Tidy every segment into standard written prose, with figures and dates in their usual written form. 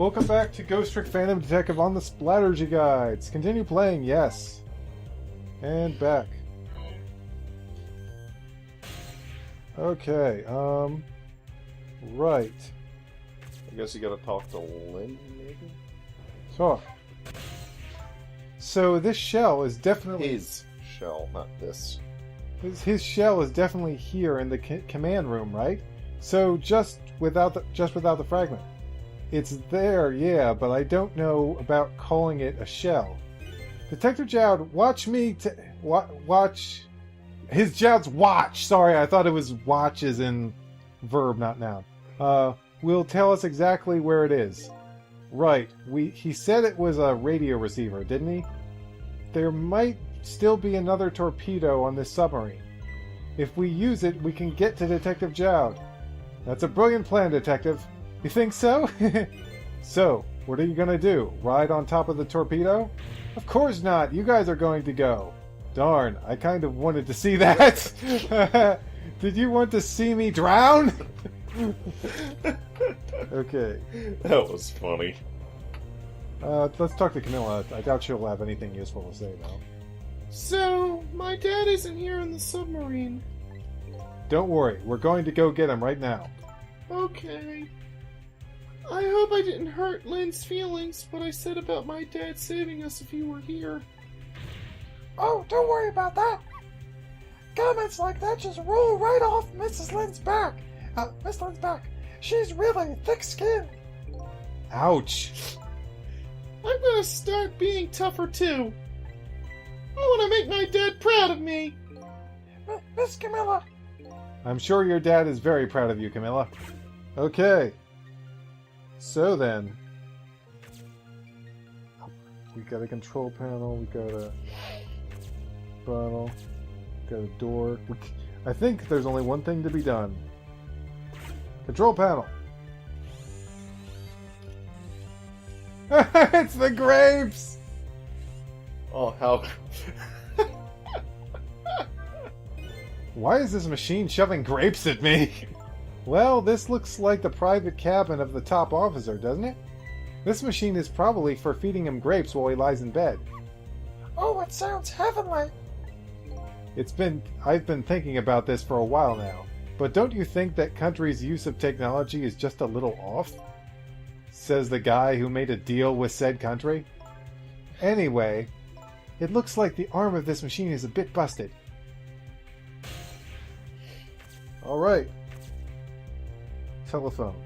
Welcome back to Ghost Trick Phantom Detective on the Splattergy Guides. Continue playing, yes. And back. Okay, right. I guess you gotta talk to Lynn, maybe? Sure. So this shell is definitely... His shell, not this. His shell is definitely here in the command room, right? So just without the fragment. It's there, yeah, but I don't know about calling it a shell. Detective Jowd, watch me watch... His Jowd's watch! Sorry, I thought it was watch as in verb, not noun. Will tell us exactly where it is. Right, he said it was a radio receiver, didn't he? There might still be another torpedo on this submarine. If we use it, we can get to Detective Jowd. That's a brilliant plan, Detective. You think so? So, what are you gonna do? Ride on top of the torpedo? Of course not! You guys are going to go. Darn, I kind of wanted to see that. Did you want to see me drown? Okay. That was funny. Let's talk to Camilla. I doubt she'll have anything useful to say, though. So, my dad isn't here in the submarine. Don't worry, we're going to go get him right now. Okay. I hope I didn't hurt Lynn's feelings, what I said about my dad saving us if you were here. Oh, don't worry about that. Comments like that just roll right off Mrs. Lynn's back. Miss Lynn's back. She's really thick-skinned. Ouch. I'm gonna start being tougher too. I want to make my dad proud of me. Miss Camilla. I'm sure your dad is very proud of you, Camilla. Okay. So then, we got a control panel, we got a funnel, we got a door. I think there's only one thing to be done. Control panel. It's the grapes! Oh, how... Why is this machine shoving grapes at me? Well, this looks like the private cabin of the top officer, doesn't it? This machine is probably for feeding him grapes while he lies in bed. Oh, it sounds heavenly. I've been thinking about this for a while now, but don't you think that country's use of technology is just a little off? Says the guy who made a deal with said country. Anyway, it looks like the arm of this machine is a bit busted. Alright. Telephone.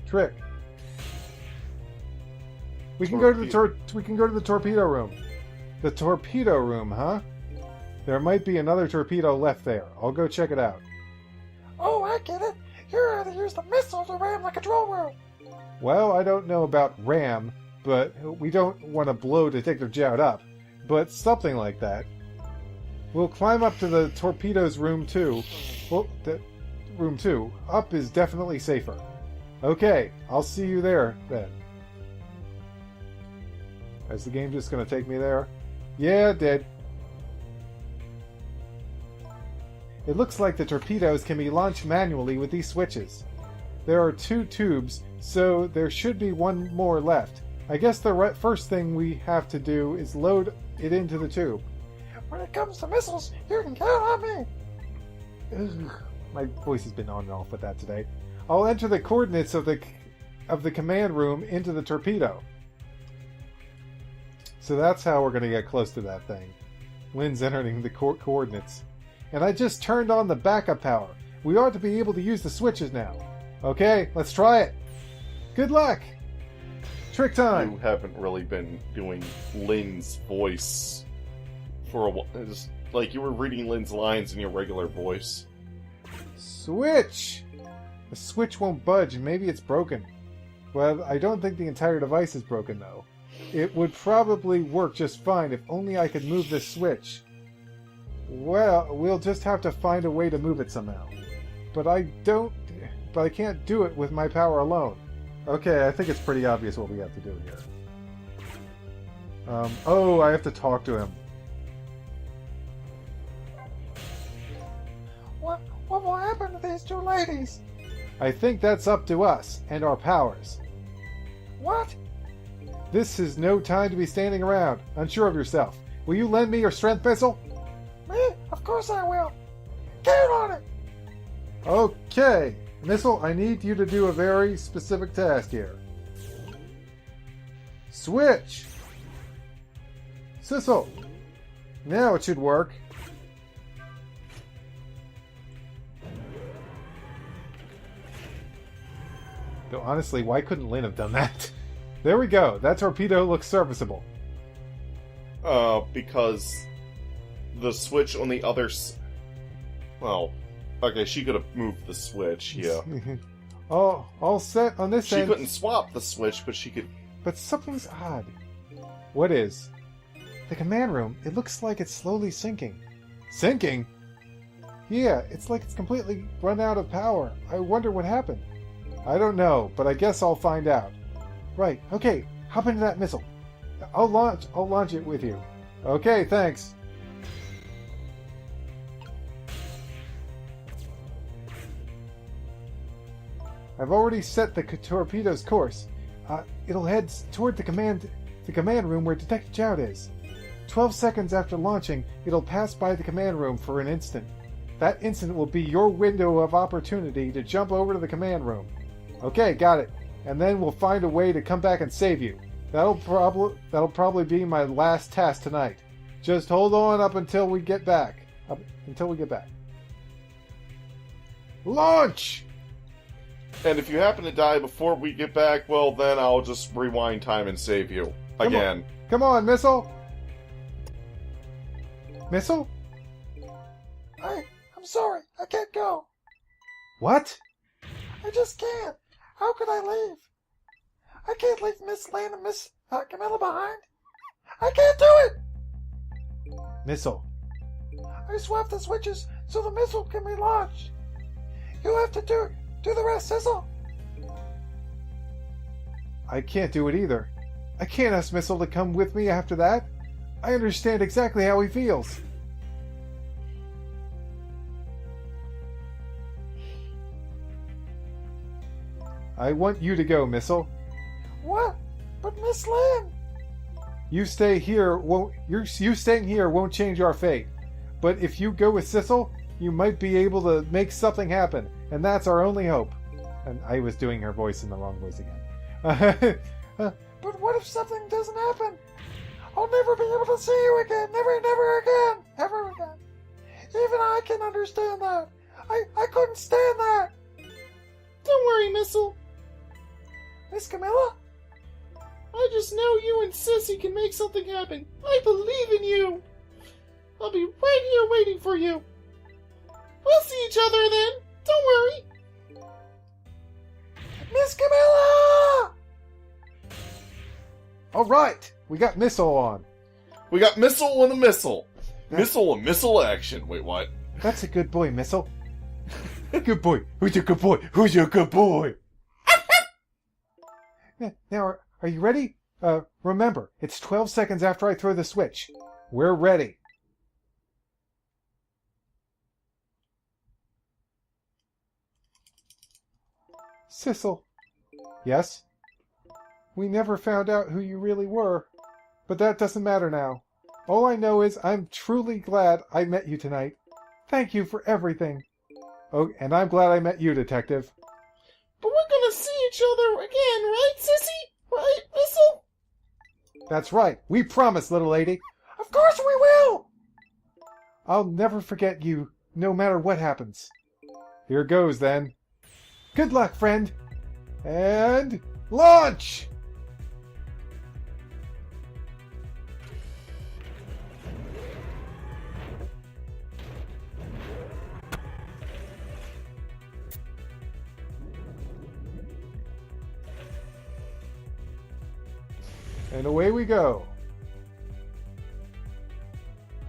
Trick. We can go to the torpedo room. The torpedo room, huh? There might be another torpedo left there. I'll go check it out. Oh, I get it. You're going to use the missile to ram the control room. Well, I don't know about ram, but we don't want to blow Detective Jowd up. But something like that. We'll climb up to the torpedo's room 2. Well, room 2. Up is definitely safer. Okay, I'll see you there, then. Is the game just going to take me there? Yeah, it did. It looks like the torpedoes can be launched manually with these switches. There are 2 tubes, so there should be one more left. I guess the first thing we have to do is load it into the tube. When it comes to missiles, you can count on me. Ugh, my voice has been on and off with that today. I'll enter the coordinates of the command room into the torpedo. So that's how we're going to get close to that thing. Lynn's entering the coordinates. And I just turned on the backup power. We ought to be able to use the switches now. Okay, let's try it. Good luck! Trick time! You haven't really been doing Lynn's voice for a while. It's like you were reading Lynn's lines in your regular voice. Switch! The switch won't budge, and maybe it's broken. Well, I don't think the entire device is broken, though. It would probably work just fine if only I could move this switch. Well, we'll just have to find a way to move it somehow. But I can't do it with my power alone. Okay, I think it's pretty obvious what we have to do here. Oh, I have to talk to him. What will happen to these 2 ladies? I think that's up to us and our powers. What? This is no time to be standing around, unsure of yourself. Will you lend me your strength missile? Me? Of course I will. Count on it. Okay. Missile, I need you to do a very specific task here. Switch! Sissel! Now it should work. Though honestly, why couldn't Lynn have done that? There we go. That torpedo looks serviceable. Because the switch on the other well, okay, she could have moved the switch, yeah. all set on this She end. couldn't swap the switch, but she could... But something's odd. What is? The command room, it looks like it's slowly sinking. Sinking? Yeah, it's like it's completely run out of power. I wonder what happened. I don't know, but I guess I'll find out. Right, okay, hop into that missile. I'll launch it with you. Okay, thanks. I've already set the torpedo's course. It'll head toward the command room where Detective Chow is. 12 seconds after launching, it'll pass by the command room for an instant. That instant will be your window of opportunity to jump over to the command room. Okay, got it. And then we'll find a way to come back and save you. That'll probably be my last task tonight. Just hold on up until we get back. Launch! And if you happen to die before we get back, well, then I'll just rewind time and save you. Again. Come on, Missile! Missile? I'm sorry. I can't go. What? I just can't. How could I leave? I can't leave Miss Lane and Miss Camilla behind. I can't do it! Missile. I swapped the switches so the missile can be launched. You have to do the rest, Sissel. I can't do it either. I can't ask Missile to come with me after that. I understand exactly how he feels. I want you to go, Missile. What? But Miss Lynn. You staying here won't change our fate. But if you go with Sissel, you might be able to make something happen, and that's our only hope. And I was doing her voice in the wrong voice again. But what if something doesn't happen? I'll never be able to see you again. Never again. Ever again. Even I can understand that. I couldn't stand that. Don't worry, Missile. Miss Camilla? I just know you and Sissy can make something happen. I believe in you. I'll be right here waiting for you. We'll see each other then. Don't worry. Miss Camilla! All right, we got Missile on. We got Missile and a Missile. Missile and Missile action. Wait, what? That's a good boy, Missile. Good boy. Who's your good boy? Who's your good boy? Now, are you ready? Remember, it's 12 seconds after I throw the switch. We're ready. Sissel. Yes? We never found out who you really were, but that doesn't matter now. All I know is I'm truly glad I met you tonight. Thank you for everything. Oh, and I'm glad I met you, Detective. But we're gonna see each other again, right, Sissy? Right, Missile? That's right. We promise, little lady. Of course we will! I'll never forget you, no matter what happens. Here goes, then. Good luck, friend. And launch! And away we go.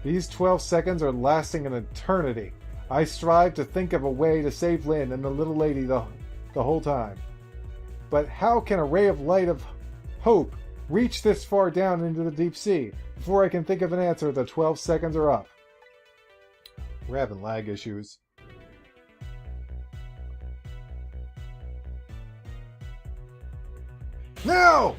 These 12 seconds are lasting an eternity. I strive to think of a way to save Lynn and the little lady the whole time. But how can a ray of light of hope reach this far down into the deep sea? Before I can think of an answer, the 12 seconds are up. We're having lag issues. Now!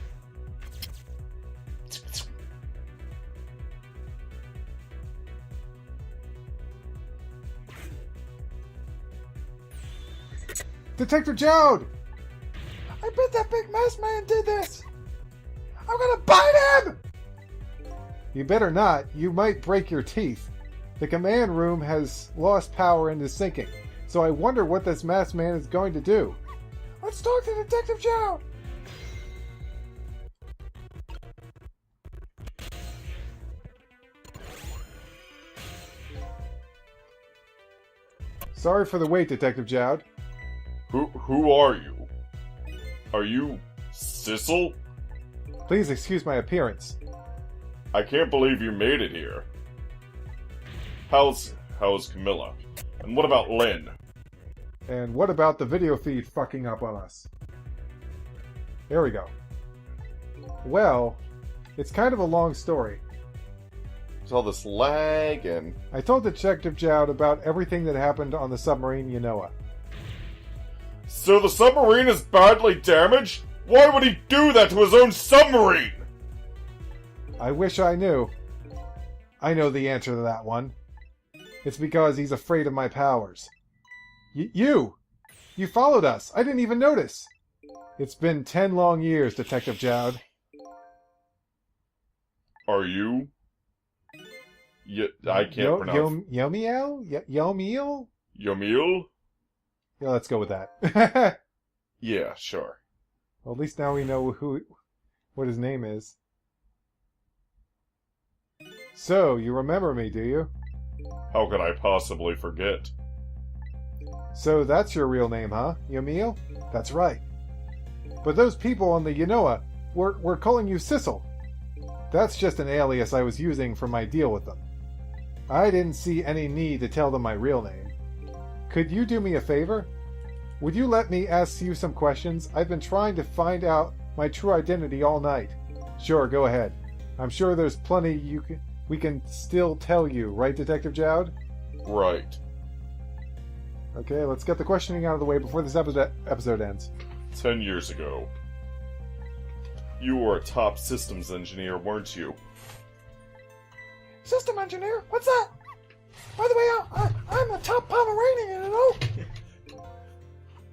Detective Jowd! I bet that big masked man did this. I'm gonna bite him! You better not. You might break your teeth. The command room has lost power and is sinking. So I wonder what this masked man is going to do. Let's talk to Detective Jowd. Sorry for the wait, Detective Jowd. Who are you? Are you Sissel? Please excuse my appearance. I can't believe you made it here. How's Camilla? And what about Lynn? And what about the video feed fucking up on us? There we go. Well, it's kind of a long story. There's all this lag and... I told Detective Jowd about everything that happened on the submarine Yanoa. So the submarine is badly damaged? Why would he do that to his own submarine? I wish I knew. I know the answer to that one. It's because he's afraid of my powers. You followed us. I didn't even notice. It's been 10 long years, Detective Jowd. Are you? I can't pronounce... Yomiel? Yomiel? Yomil? Yeah, let's go with that. Yeah, sure. Well, at least now we know what his name is. So, you remember me, do you? How could I possibly forget? So that's your real name, huh? Yomiel? That's right. But those people on the Yanoa were calling you Sissel. That's just an alias I was using for my deal with them. I didn't see any need to tell them my real name. Could you do me a favor? Would you let me ask you some questions? I've been trying to find out my true identity all night. Sure, go ahead. I'm sure there's plenty we can still tell you, right, Detective Jowd? Right. Okay, let's get the questioning out of the way before this episode ends. 10 years ago. You were a top systems engineer, weren't you? System engineer? What's that? By the way, I'm the top Pomeranian, you know?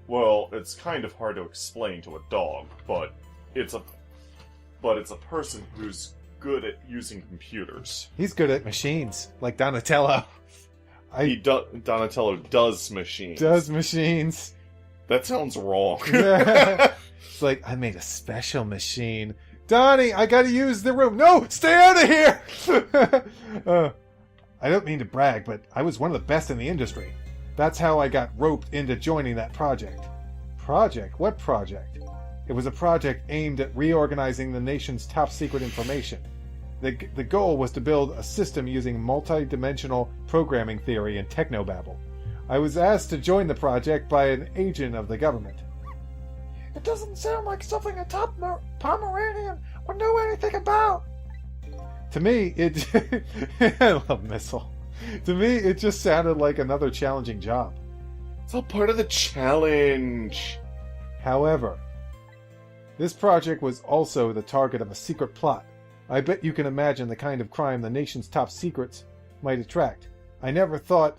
Well, it's kind of hard to explain to a dog, but it's a person who's good at using computers. He's good at machines, like Donatello. Donatello does machines. Does machines. That sounds wrong. Yeah. It's like, I made a special machine. Donnie, I gotta use the room. No, stay out of here! I don't mean to brag, but I was one of the best in the industry. That's how I got roped into joining that project. Project? What project? It was a project aimed at reorganizing the nation's top secret information. The goal was to build a system using multi-dimensional programming theory and technobabble. I was asked to join the project by an agent of the government. It doesn't sound like something a top Pomeranian would know anything about. To me, I love Missile. To me, it just sounded like another challenging job. It's all part of the challenge. However, this project was also the target of a secret plot. I bet you can imagine the kind of crime the nation's top secrets might attract. I never thought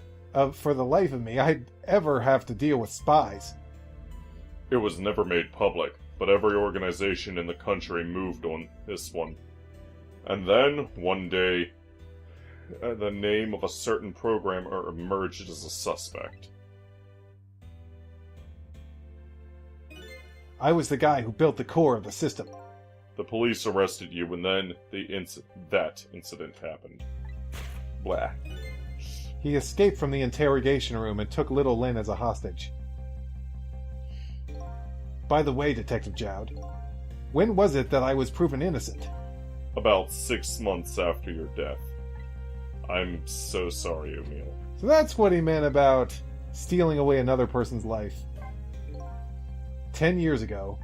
for the life of me, I'd ever have to deal with spies. It was never made public, but every organization in the country moved on this one. And then, one day, the name of a certain programmer emerged as a suspect. I was the guy who built the core of the system. The police arrested you, and then that incident happened. Blah. He escaped from the interrogation room and took little Lynn as a hostage. By the way, Detective Jowd, when was it that I was proven innocent? About 6 months after your death. I'm so sorry, Emil. So that's what he meant about stealing away another person's life. 10 years ago.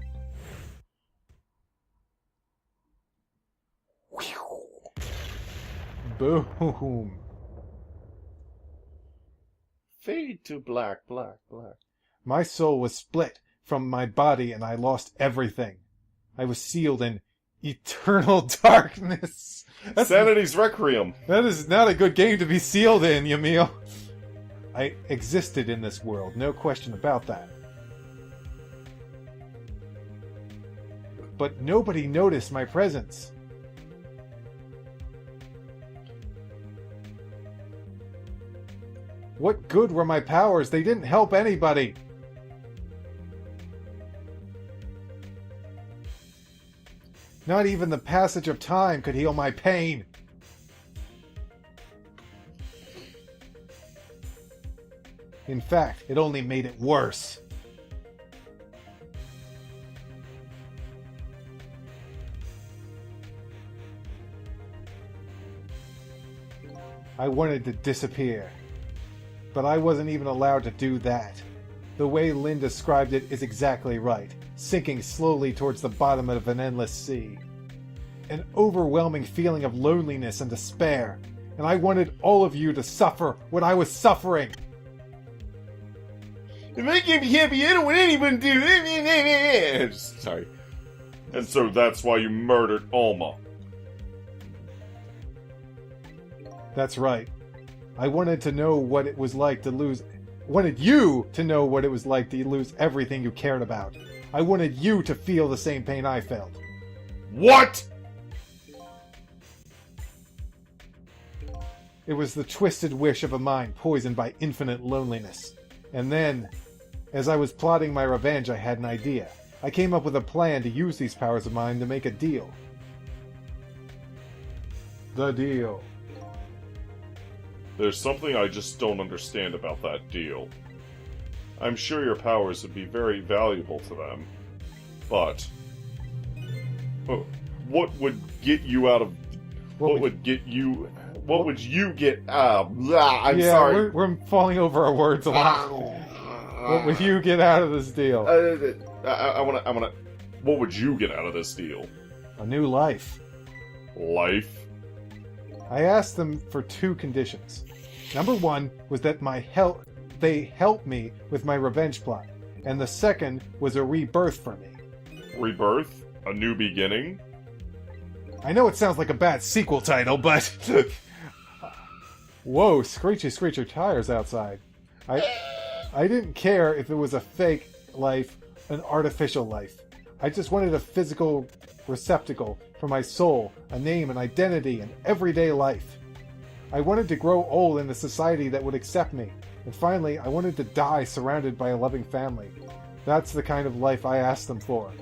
Boom. Fade to black, black, black. My soul was split from my body and I lost everything. I was sealed in eternal darkness. Sanity's Requiem. That is not a good game to be sealed in, Yamil. I existed in this world, no question about that. But nobody noticed my presence. What good were my powers? They didn't help anybody. Not even the passage of time could heal my pain. In fact, it only made it worse. I wanted to disappear. But I wasn't even allowed to do that. The way Lynn described it is exactly right. Sinking slowly towards the bottom of an endless sea. An overwhelming feeling of loneliness and despair. And I wanted all of you to suffer what I was suffering. If I can't be happy, I don't want anyone to. Sorry. And so that's why you murdered Alma. That's right. I wanted to know what it was like to lose... wanted you to know what it was like to lose everything you cared about. I wanted you to feel the same pain I felt. What?! It was the twisted wish of a mind poisoned by infinite loneliness. And then, as I was plotting my revenge, I had an idea. I came up with a plan to use these powers of mine to make a deal. The deal. There's something I just don't understand about that deal. I'm sure your powers would be very valuable to them, but what would get you out of... What would get you... What would you get... I'm sorry. We're falling over our words a lot. What would you get out of this deal? I wanna... What would you get out of this deal? A new life. Life? I asked them for 2 conditions. Number 1 was that they helped me with my revenge plot, and the second was a rebirth for me. Rebirth? A new beginning? I know it sounds like a bad sequel title, but... Whoa, screechy screecher tires outside. I didn't care if it was a fake life, an artificial life. I just wanted a physical receptacle for my soul, a name, an identity, an everyday life. I wanted to grow old in a society that would accept me, and finally, I wanted to die surrounded by a loving family. That's the kind of life I asked them for.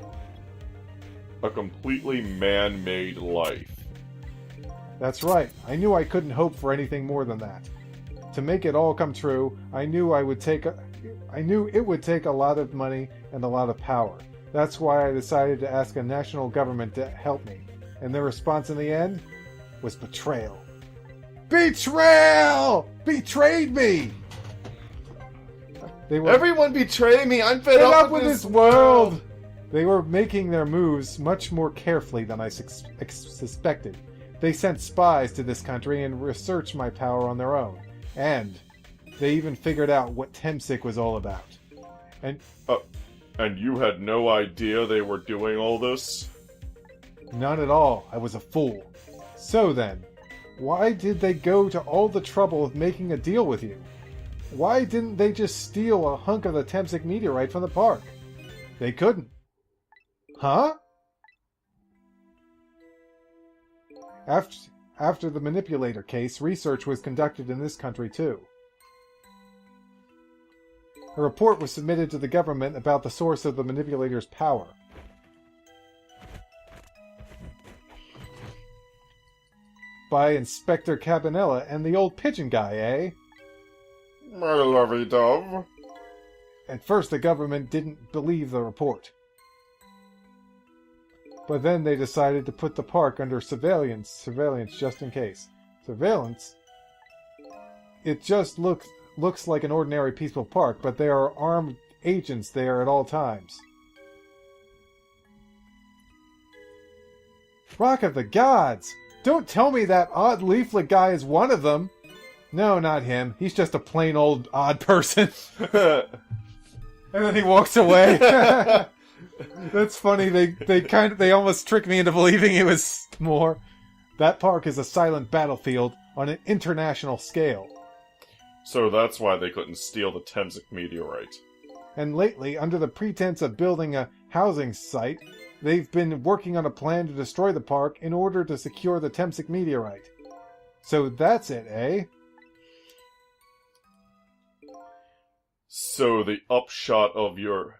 A completely man-made life. That's right. I knew I couldn't hope for anything more than that. To make it all come true, I knew it would take a lot of money and a lot of power. That's why I decided to ask a national government to help me. And their response in the end was betrayal. Betrayal! Betrayed me! They were Everyone betrayed me! I'm fed fed up up with this world! They were making their moves much more carefully than I suspected. They sent spies to this country and researched my power on their own. And they even figured out what Temsic was all about. And you had no idea they were doing all this? None at all. I was a fool. So then, why did they go to all the trouble of making a deal with you? Why didn't they just steal a hunk of the Temsic meteorite from the park? They couldn't. Huh? After the manipulator case, research was conducted in this country too. A report was submitted to the government about the source of the manipulator's power. By Inspector Cabanella and the old pigeon guy, eh? My lovey-dove. At first the government didn't believe the report. But then they decided to put the park under surveillance just in case. Surveillance? It just looks like an ordinary peaceful park, but there are armed agents there at all times. Rock of the Gods! Don't tell me that odd leaflet guy is one of them! No, not him. He's just a plain old odd person. And then he walks away. That's funny. They almost tricked me into believing it was more. That park is a silent battlefield on an international scale. So that's why they couldn't steal the Temsic meteorite. And lately, under the pretense of building a housing site, they've been working on a plan to destroy the park in order to secure the Temsic meteorite. So that's it, eh? So the upshot of your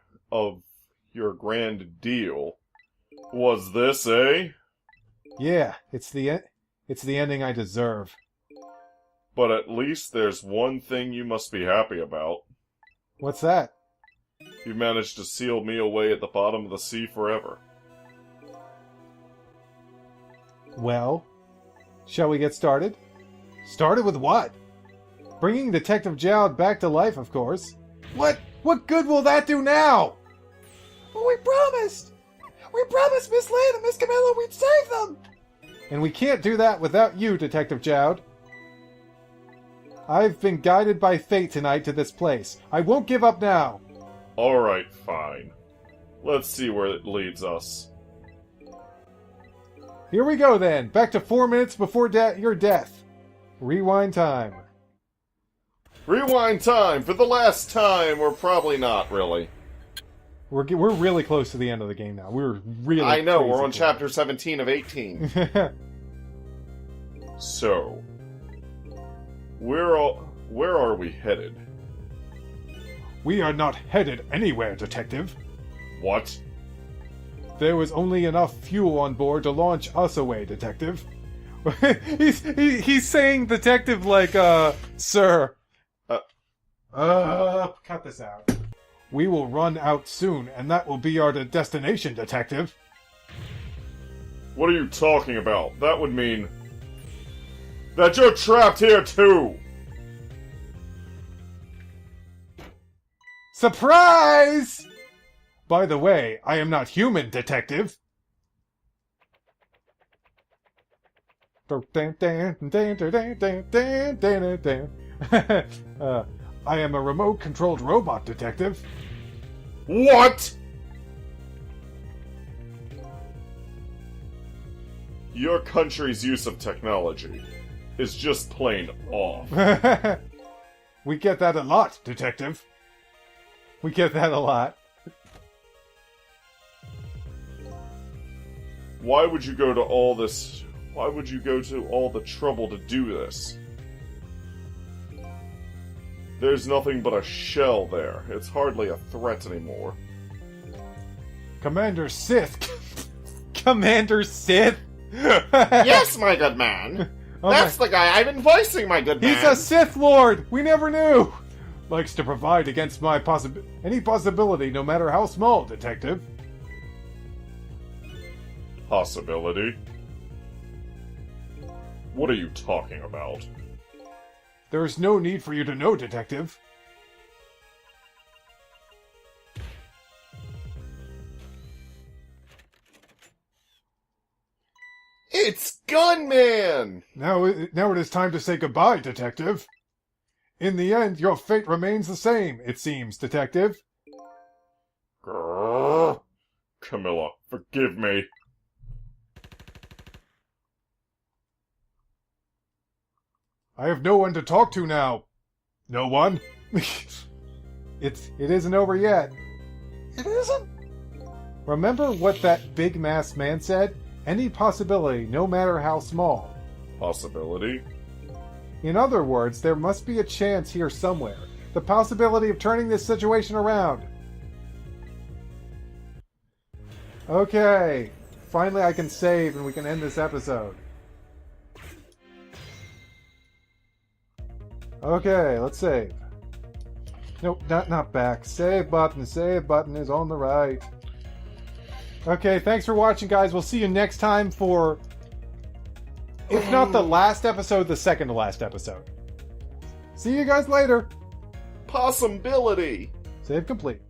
grand deal was this, eh? Yeah, it's the ending I deserve. But at least there's one thing you must be happy about. What's that? You managed to seal me away at the bottom of the sea forever. Well, shall we get started? Started with what? Bringing Detective Jowd back to life, of course. What good will that do now? But we promised! We promised Miss Lane and Miss Camilla we'd save them! And we can't do that without you, Detective Jowd. I've been guided by fate tonight to this place. I won't give up now. Alright, fine. Let's see where it leads us. Here we go then. Back to 4 minutes before your death. Rewind time. Rewind time for the last time, or probably not, really. We're really close to the end of the game now. We're really I know, crazy we're on close. chapter 17 of 18. So, where are we headed? We are not headed anywhere, Detective. What? There was only enough fuel on board to launch us away, Detective. he's saying Detective like, sir. Cut this out. We will run out soon, and that will be our destination, Detective. What are you talking about? That would mean that you're trapped here too! Surprise! By the way, I am not human, Detective. I am a remote-controlled robot, Detective. What? Your country's use of technology is just plain off. We get that a lot, Detective. We get that a lot. Why would you go to all this? Why would you go to all the trouble to do this? There's nothing but a shell there. It's hardly a threat anymore. Commander Sith. Commander Sith? Yes, my good man. Oh That's the guy I've been voicing, my good man. He's a Sith Lord! We never knew! Likes to provide against my any possibility, no matter how small, Detective. Possibility? What are you talking about? There is no need for you to know, Detective. It's Gunman! Now it is time to say goodbye, Detective. In the end, your fate remains the same, it seems, Detective. Grrr. Camilla, forgive me. I have no one to talk to now. No one? It isn't over yet. It isn't? Remember what that big masked man said? Any possibility, no matter how small. Possibility? In other words, there must be a chance here somewhere. The possibility of turning this situation around. Okay. Finally I can save and we can end this episode. Okay, let's save. Nope, not back. Save button is on the right. Okay, thanks for watching, guys. We'll see you next time for, if not the last episode, the second to last episode. See you guys later. Possibility! Save complete.